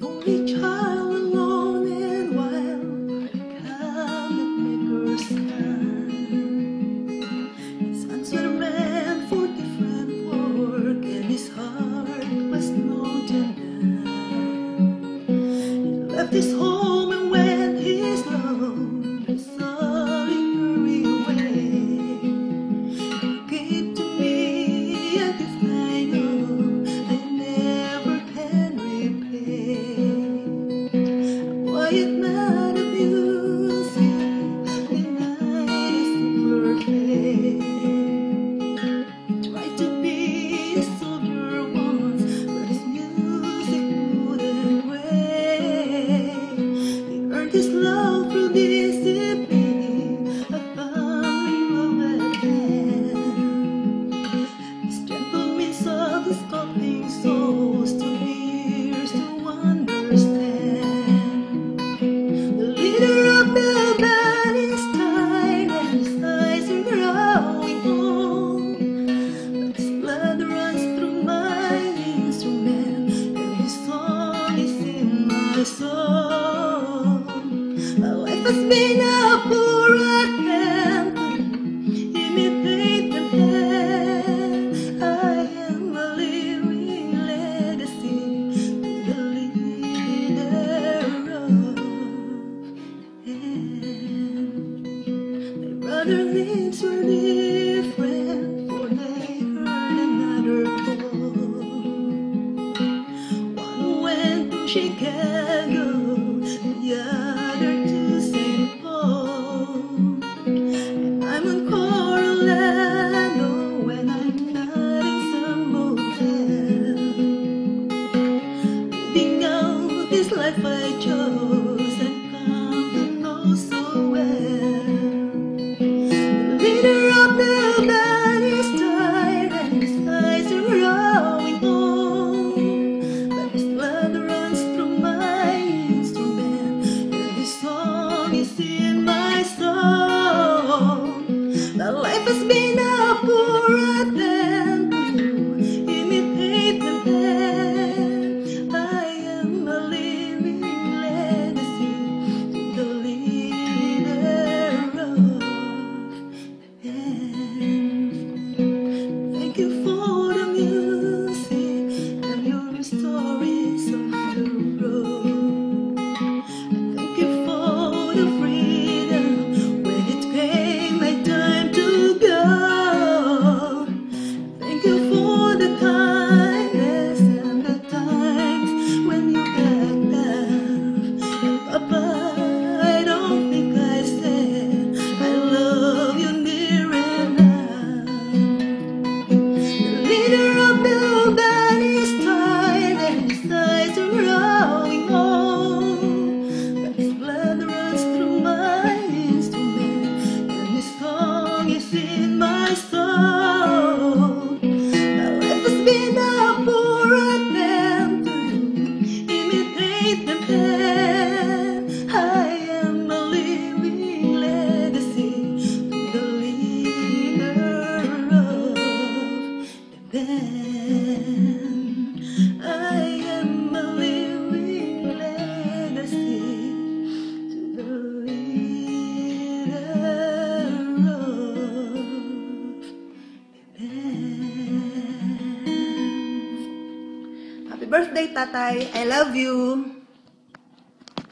Only child alone and wild, cannot make her stand. His hands were meant for different work, and his heart was not in that. He left his home and went his love, and slowly hurried away. He gave to me a gift I know I never can repay. A quiet man of music, the night is perfect. He tried to be a soldier once, but his music wouldn't break. He earned his love through discipline, a family love at hand. His gentle means of his sculpting souls to ears to understand. The leader of the band is tired and his eyes are growing old, but his blood runs through my instrument and his song is in my soul. My life has been a poor attempt to imitate the man. I am a living legacy to the leader of hand. My brother lives were different, for they heard another call. One went to Chicago, the other to St. Paul. And I'm on Coronado when I'm not in some motel. Living out this life I chose and come to know so well. The leader of the band is tired and his eyes are growing old, but his blood runs through my instrument and his song is in my soul. My life has been a poor attempt to imitate the man. I am a living legacy to the leader of the band. Thank you for the music and your stories of the road. Thank you for the freedom when it came my time to go. Thank you for the kindness and the times when you backed up. And Papa, I don't think I said I love you near enough. The leader of the band is tired and his eyes are growing old, but his blood runs through my instrument and his song is in my soul. My life has been a poor attempt to imitate the man. I am a living legacy to the leader of the band. I am a living legacy to the leader of the band. Happy birthday, Tatay. I love you.